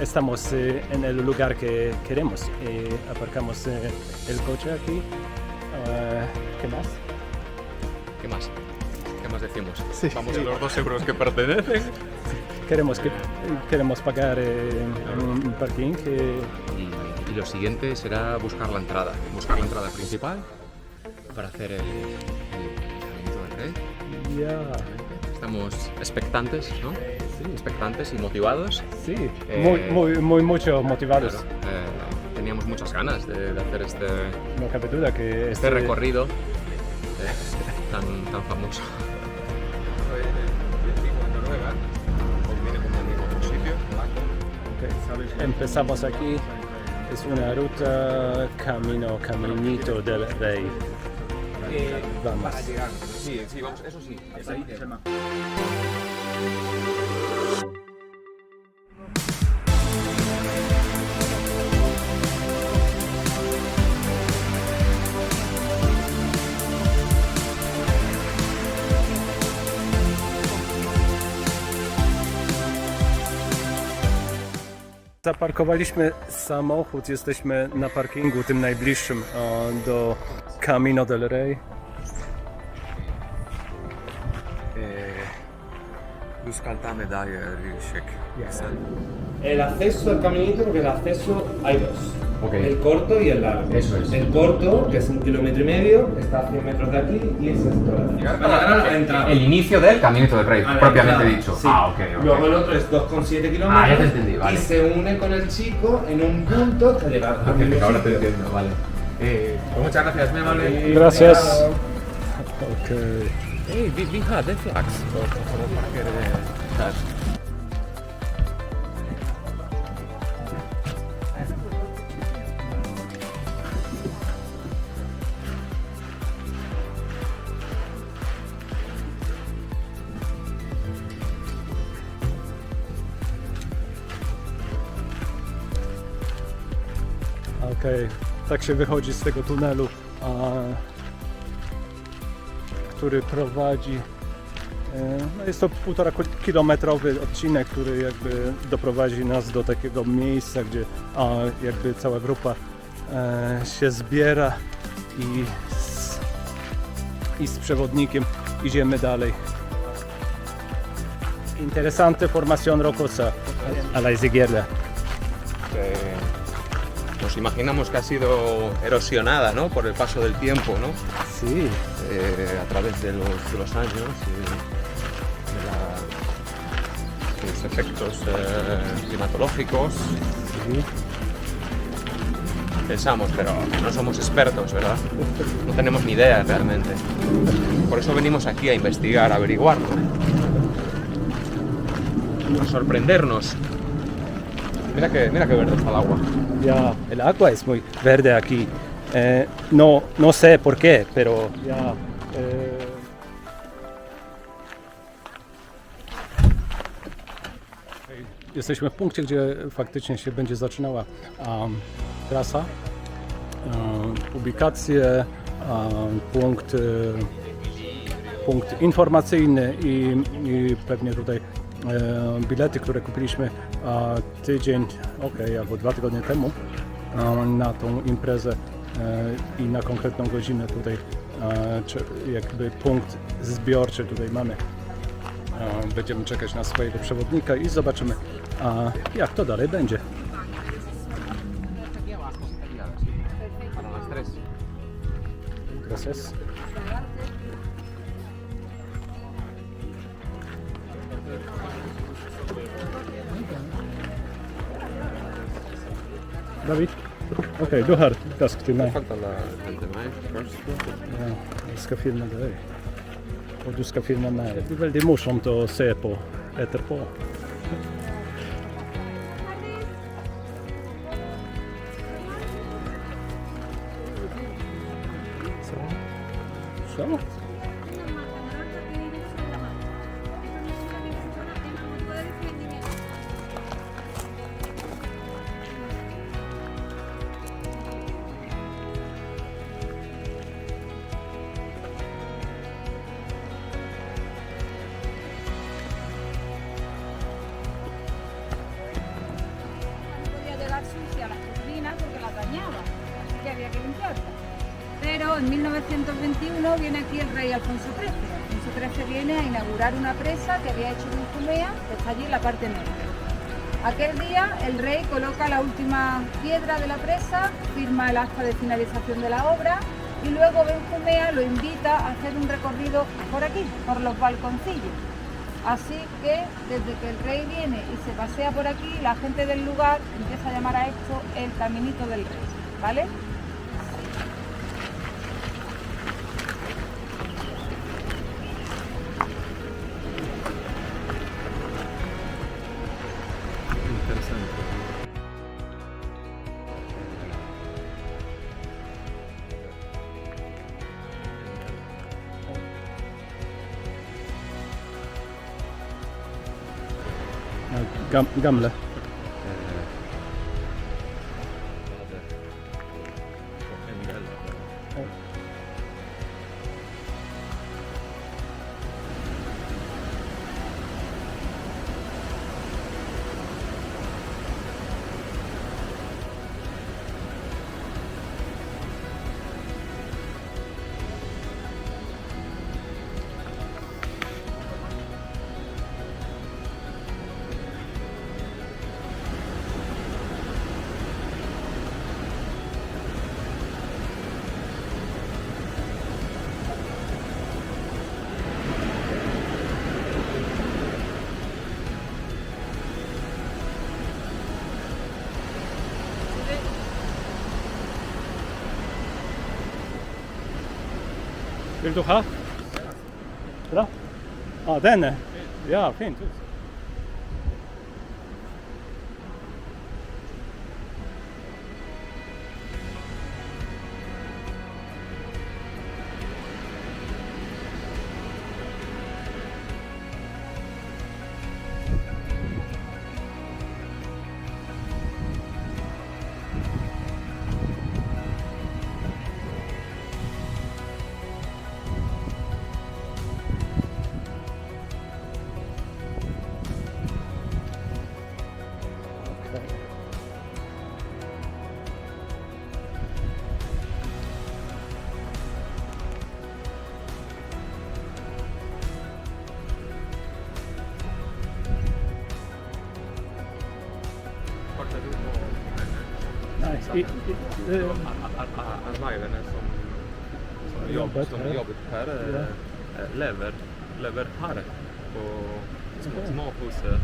estamos en el lugar que queremos. Aparcamos el coche aquí. ¿Qué más? ¿Qué más? ¿Qué más decimos? Sí. Vamos a los 2 euros que pertenecen. Queremos pagar en un parking. Y lo siguiente será buscar la entrada principal para hacer el Caminito del Rey. Ya. Estamos expectantes, ¿no? Sí. Expectantes y motivados. Sí, Eh, mucho motivados. Claro, teníamos muchas ganas de hacer No cabe duda que este recorrido tan famoso. Empezamos aquí, es una ruta Caminito del Rey. Vamos. Para llegar. Sí, vamos, eso sí. Es ahí, Zaparkowaliśmy samochód, jesteśmy na parkingu tym najbliższym do Camino del Rey. Buscalta medalla Rilshek. El acceso al caminito, porque el acceso hay dos. Ok. El corto y el largo. Eso es. El corto, que es 1,5 kilómetros, está a 100 metros de aquí y es esto. Para llegar a la entrada. El inicio del Caminito del Rey, A la propiamente entrada, dicho. sí. Ah, ok. Luego el otro es 2,7 kilómetros. Ah, ya te entendí, vale. Y se une con el chico en un punto que lleva al mismo Ahora te sitio. entiendo, vale. Pues muchas gracias, muy amable. Gracias. Ok. Hey, vi hade flax. Okej, tak się wychodzi z tego tunelu, który prowadzi. No jest to 1,5-kilometrowy odcinek, który jakby doprowadzi nas do takiego miejsca, gdzie jakby cała grupa się zbiera i z przewodnikiem idziemy dalej. Interesante formación rocosa a la izquierda. Nos imaginamos que ha sido erosionada, ¿no? Por el paso del tiempo, ¿no? Sí. A través de los años y de los efectos climatológicos. Sí. Pensamos, pero no somos expertos, ¿verdad? No tenemos ni idea realmente. Por eso venimos aquí a investigar, a averiguar, a sorprendernos. Mira que verde está el agua. Ya, el agua es muy verde aquí. No sé por qué, pero ya. Jesteśmy w punkcie, gdzie faktycznie się będzie zaczynała trasa. Publikacje, punkt informacyjny i pewnie tutaj bilety, które kupiliśmy tydzień, albo 2 tygodnie temu na tą imprezę i na konkretną godzinę tutaj jakby punkt zbiorczy tutaj mamy. Będziemy czekać na swojego przewodnika i zobaczymy jak to dalej będzie. Gracias. David? Okej, du har flask till mig. Falta la del maíz first. Ja, jag ska filma dig. Och du ska filma mig. Det blir väldigt morsomt att se på etterpå. Så. dañaba, así que había que limpiarla. Pero en 1921 viene aquí el rey Alfonso XIII. Alfonso XIII viene a inaugurar una presa que había hecho Benjumea, que está allí en la parte norte. Aquel día el rey coloca la última piedra de la presa, firma el acta de finalización de la obra y luego Benjumea lo invita a hacer un recorrido por aquí, por los balconcillos. Así que desde que el rey viene y se pasea por aquí, la gente del lugar empieza a llamar a esto el Caminito del Rey, ¿vale? Gamle. Vill du ha? Bra. Ja, den är. Ja, fint. Nice. Arbeiderne som jobbet her, lever her på små huser.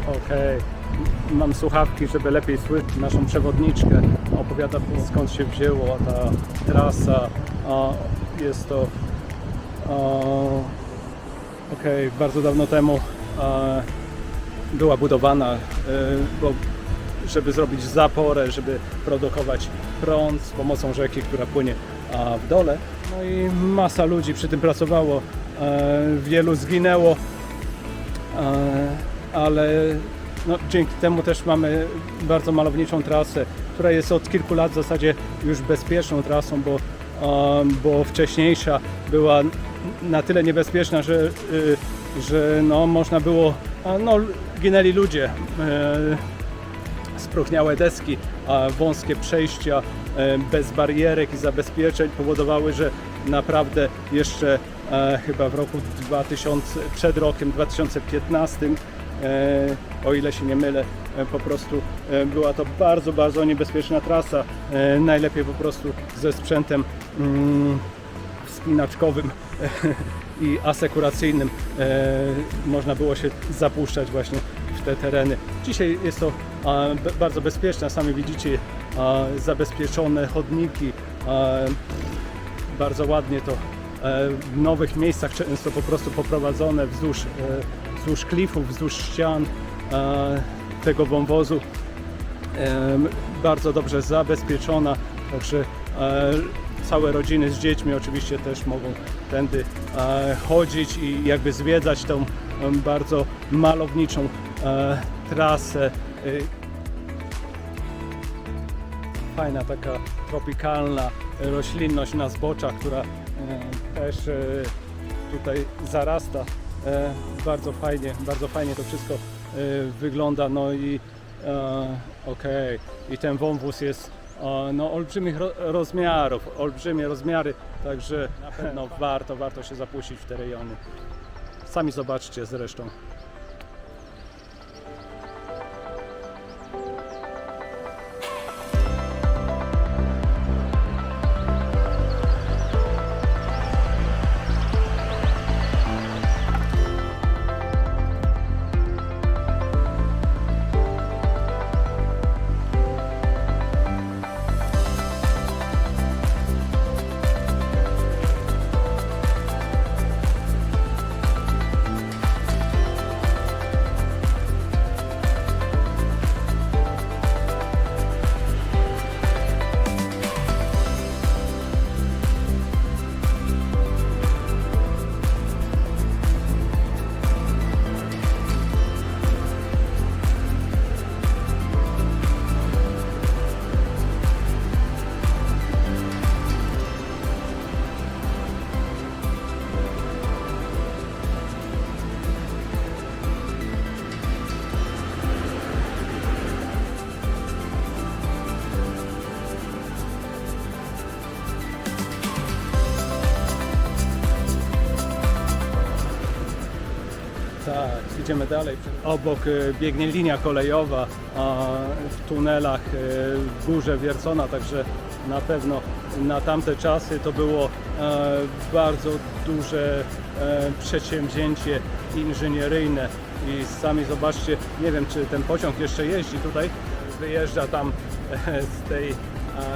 Okej. Mam słuchawki, żeby lepiej słyszeć naszą przewodniczkę. Opowiada, skąd się wzięła ta trasa. Jest to bardzo dawno temu była budowana, żeby zrobić zaporę, żeby produkować prąd z pomocą rzeki, która płynie w dole. No i masa ludzi przy tym pracowało. Wielu zginęło, ale dzięki temu też mamy bardzo malowniczą trasę, która jest od kilku lat w zasadzie już bezpieczną trasą, bo wcześniejsza była na tyle niebezpieczna, że można było, ginęli ludzie, spróchniałe deski, wąskie przejścia bez barierek i zabezpieczeń powodowały, że naprawdę jeszcze chyba w roku przed rokiem 2015, o ile się nie mylę, po prostu była to bardzo, bardzo niebezpieczna trasa, najlepiej po prostu ze sprzętem wspinaczkowym i asekuracyjnym można było się zapuszczać właśnie w te tereny. Dzisiaj jest to bardzo bezpieczne, sami widzicie, zabezpieczone chodniki, bardzo ładnie to w nowych miejscach często po prostu poprowadzone wzdłuż klifów, wzdłuż ścian tego wąwozu, bardzo dobrze zabezpieczona, także całe rodziny z dziećmi oczywiście też mogą tędy chodzić i jakby zwiedzać tą bardzo malowniczą trasę. Fajna taka tropikalna roślinność na zboczach, która też tutaj zarasta. Bardzo fajnie to wszystko wygląda. No i okej. I ten wąwóz jest no, olbrzymich rozmiarów, olbrzymie rozmiary, także na pewno warto się zapuścić w te rejony. Sami zobaczcie zresztą. Tak, idziemy dalej. Obok biegnie linia kolejowa, a w tunelach w górze wiercona, także na pewno na tamte czasy to było bardzo duże przedsięwzięcie inżynieryjne i sami zobaczcie, nie wiem czy ten pociąg jeszcze jeździ tutaj, wyjeżdża tam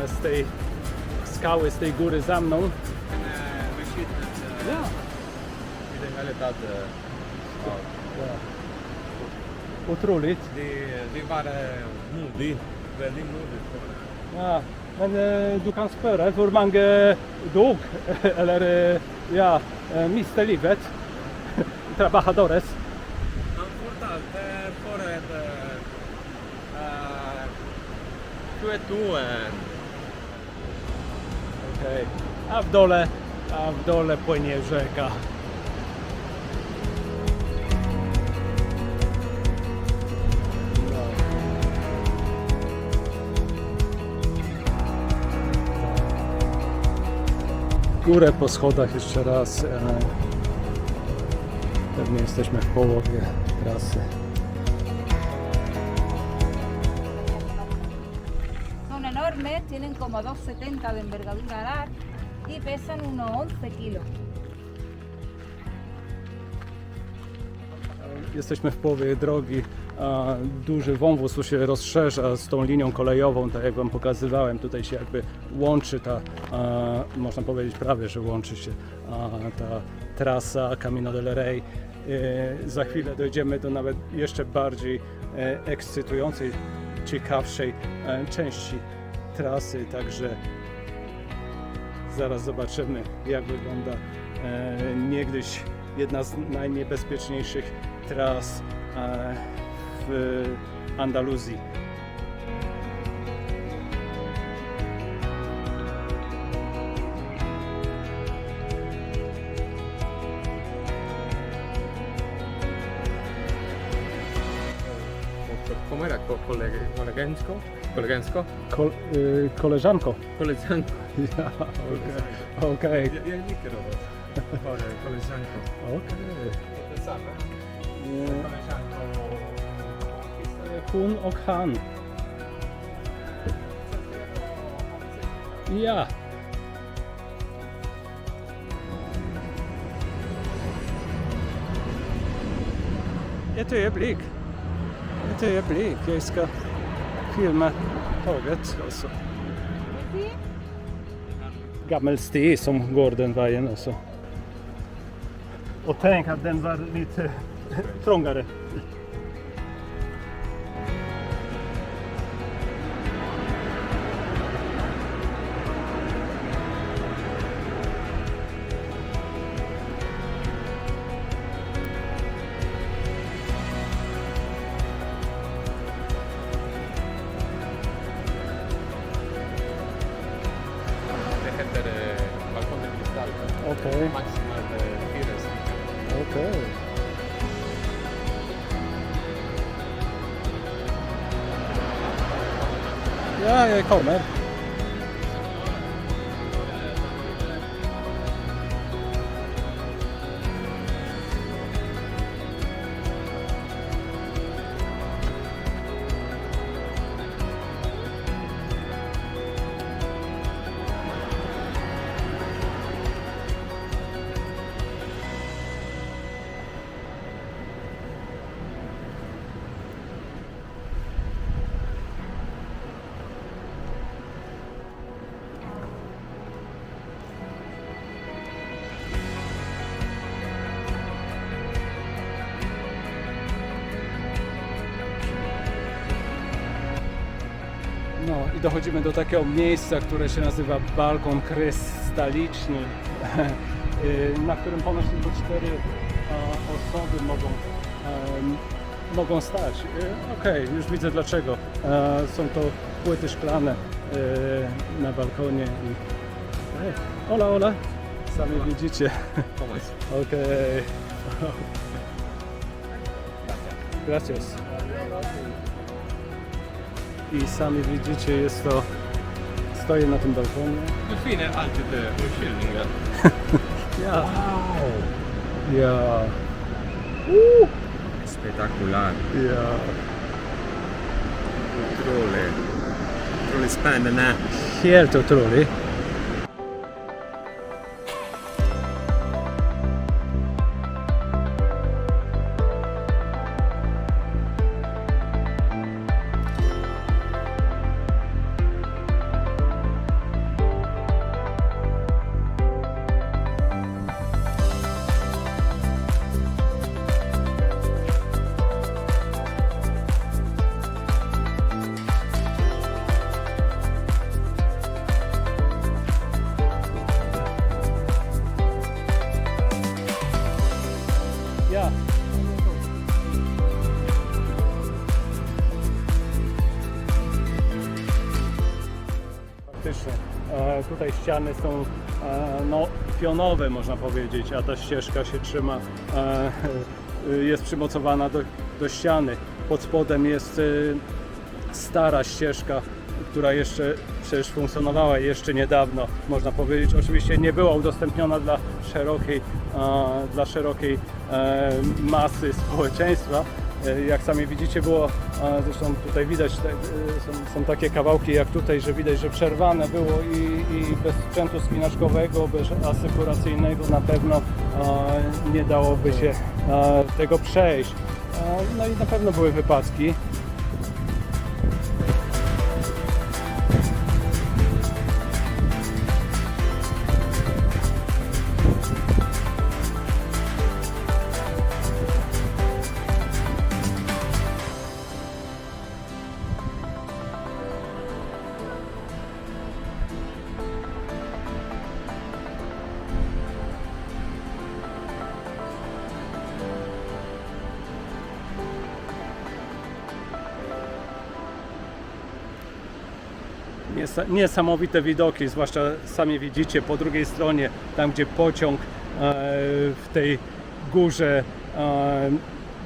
z tej skały, z tej góry za mną. Ja. Otroligt. Det var modig. Väldigt modigt. Ja, men du kan spöra hur många dog eller ja, miste livet. Trabajadores. Am furtat för ett 22. Okej. A w dole płynie rzeka. Górę po schodach jeszcze raz. Pewnie jesteśmy w połowie trasy. Son enormes, tienen como 2,70 de envergadura al ar y pesan unos 11 kilos. Jesteśmy w połowie drogi, a duży wąwóz tu się rozszerza z tą linią kolejową, tak jak Wam pokazywałem, tutaj się jakby łączy ta, można powiedzieć prawie, że łączy się ta trasa Camino del Rey. Za chwilę dojdziemy do nawet jeszcze bardziej ekscytującej, ciekawszej części trasy, także zaraz zobaczymy, jak wygląda niegdyś jedna z najniebezpieczniejszych tras w Andaluzji. ¿Cómo era? ¿Colegansko? ¿Colegansko? Koleżanko. Koleżanko. Ja, okej. Jag liker det. Koleżanko. Okej. To same. Koleżanko. Hun och han. Ja. Ett ögonblick. Ett ögonblick. Jag ska filma tåget. Alltså. Gammel sti som går den vägen. Alltså. Och tänk att den var lite trångare. Det heter balkon de cristal. Okej. Maximal hyres. Okej. Ja, jag kommer. No i dochodzimy do takiego miejsca, które się nazywa balkon krystaliczny, na którym ponoć tylko 4 osoby mogą stać. Okej, już widzę dlaczego. Są to płyty szklane na balkonie i... Hola, hola! Sami widzicie. ¿Cómo es? Okej. Gracias. I sami widzicie, jest to... Stoję na tym balkonie. Du finner alltid urskiljningar. Ja. Ja. Espectacular. Ja. Otroligt spännande. Helt otroligt. Ja. Faktycznie. Tutaj ściany są no, pionowe, można powiedzieć, a ta ścieżka się trzyma, jest przymocowana do ściany. Pod spodem jest stara ścieżka, która jeszcze przecież funkcjonowała jeszcze niedawno, można powiedzieć. Oczywiście nie była udostępniona dla szerokiej masy społeczeństwa. Jak sami widzicie, było, zresztą tutaj widać, są takie kawałki jak tutaj, że widać, że przerwane było i bez sprzętu spinaczkowego, bez asykuracyjnego na pewno nie dałoby się tego przejść. No i na pewno były wypadki. Niesamowite widoki, zwłaszcza sami widzicie po drugiej stronie, tam gdzie pociąg w tej górze,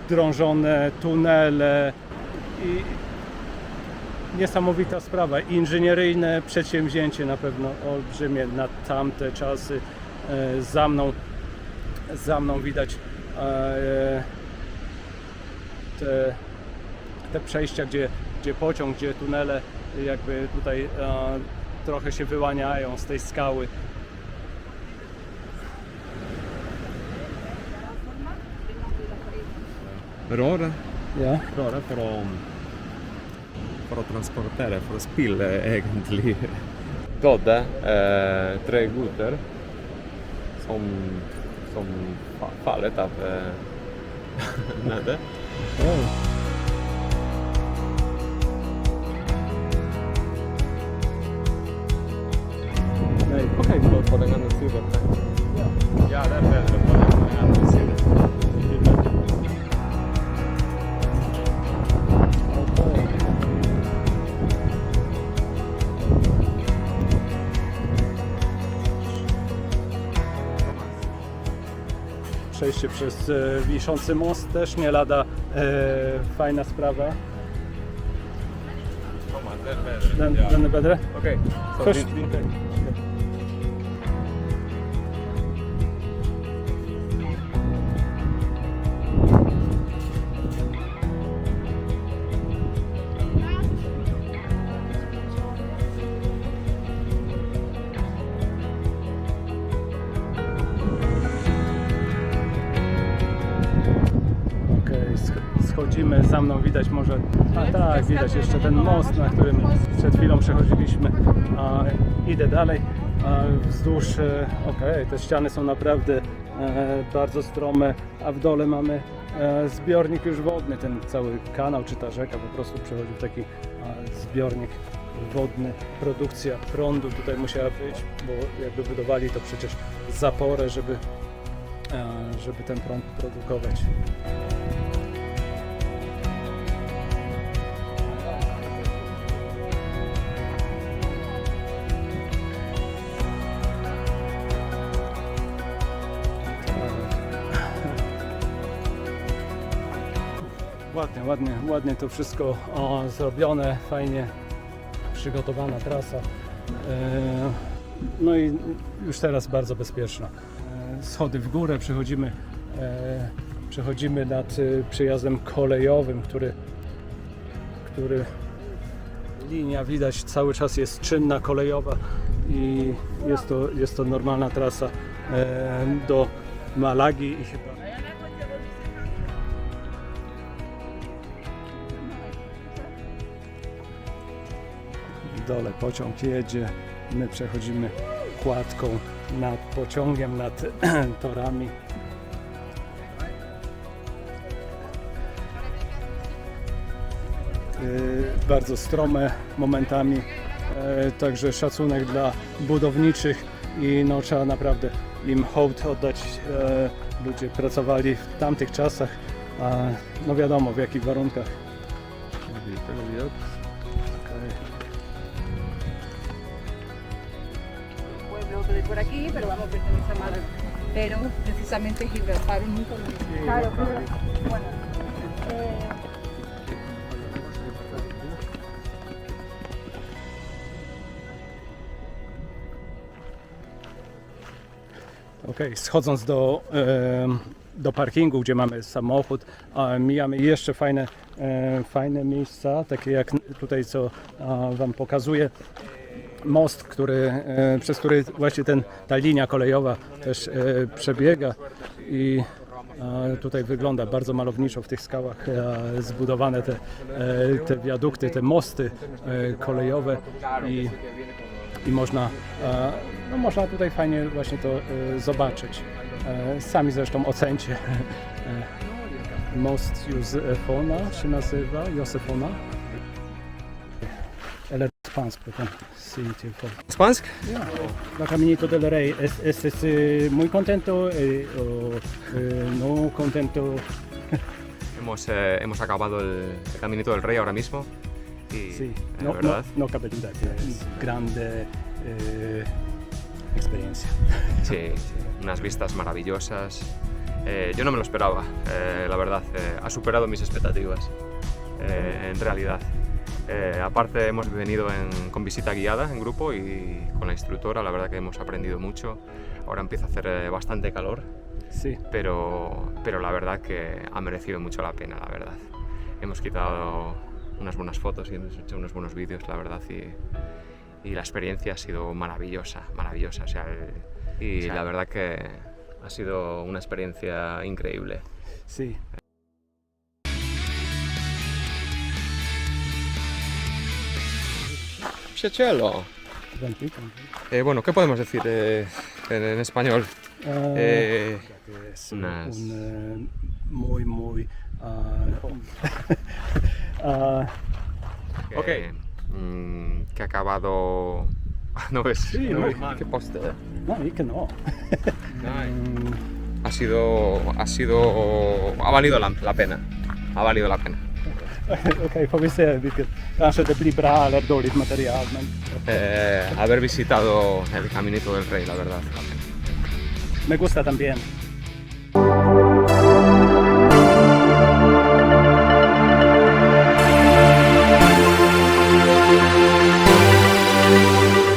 drążone tunele i niesamowita sprawa. Inżynieryjne przedsięwzięcie na pewno olbrzymie na tamte czasy. Za mną za mną widać te przejścia, gdzie pociąg, gdzie tunele jakby tutaj trochę się wyłaniają z tej skały. Pero ahora, Ja? för att transportera, för att spilla egentlig. Dodde, tre gutter som fallet av nede. Nej. Okej, på den andra sidan. Ja, det är bättre på den andra sidan. Przejście przez wiszący most też nie lada fajna sprawa. Thomas, det är bättre. Den är bättre? Okej, så Först, vi- Okej, schodzimy, za mną widać może, a tak, widać jeszcze ten most, na którym przed chwilą przechodziliśmy. Idę dalej, wzdłuż, okej, te ściany są naprawdę bardzo strome, a w dole mamy zbiornik już wodny, ten cały kanał czy ta rzeka po prostu przechodzi w taki zbiornik wodny. Produkcja prądu tutaj musiała być, bo jakby budowali to przecież zaporę, żeby ten prąd produkować. Ładnie to wszystko zrobione, fajnie przygotowana trasa. No i już teraz bardzo bezpieczna. Schody w górę, przechodzimy nad przejazdem kolejowym, który linia widać cały czas jest czynna, kolejowa i jest to normalna trasa do Malagi i chyba w dole pociąg jedzie, my przechodzimy kładką nad pociągiem, nad torami. Bardzo strome momentami, także szacunek dla budowniczych i no, trzeba naprawdę im hołd oddać. Ludzie pracowali w tamtych czasach, no wiadomo w jakich warunkach. Pueblo de por aquí, pero vamos, pertenece a Málaga. Pero precisamente Gibraltar nunca lo... Claro, claro. Bueno, Okej, schodząc do parkingu, gdzie mamy samochód, mijamy jeszcze fajne miejsca, takie jak tutaj, co Wam pokazuję. Most, przez który właśnie ta linia kolejowa też przebiega i tutaj wygląda bardzo malowniczo w tych skałach zbudowane te wiadukty, te mosty kolejowe i można tutaj fajnie właśnie to zobaczyć. Sami zresztą ocencie. Most Józefona się nazywa, Józefona. Spansk, potem sí, Spansk? La Caminito del Rey, ¿es muy contento o no contento? Hemos acabado el Caminito del Rey ahora mismo y Sí, la verdad no cabe duda que es grande experiencia. sí, unas vistas maravillosas. Yo no me lo esperaba, la verdad, ha superado mis expectativas en realidad. Aparte hemos venido con visita guiada en grupo y con la instructora, la verdad que hemos aprendido mucho. Ahora empieza a hacer bastante calor, Sì. pero la verdad que ha merecido mucho la pena, la verdad. Hemos quitado unas buenas fotos y hemos hecho unos buenos vídeos, la verdad, y la experiencia ha sido maravillosa, maravillosa. O sea, la verdad que ha sido una experiencia increíble. Sì. Piaciello. Bueno, ¿qué podemos decir en español? Es unas- un muy Ok. Que ha acabado... ¿No ves? Sì, ¿No no. ves? ¿Qué poste? no, io che no. Ha valido la pena. Ha valido la pena. Ok, får vi se vilket, kanske det blir bra eller dåligt material, men Haber visitado el Caminito del Rey, la verdad. me gusta también.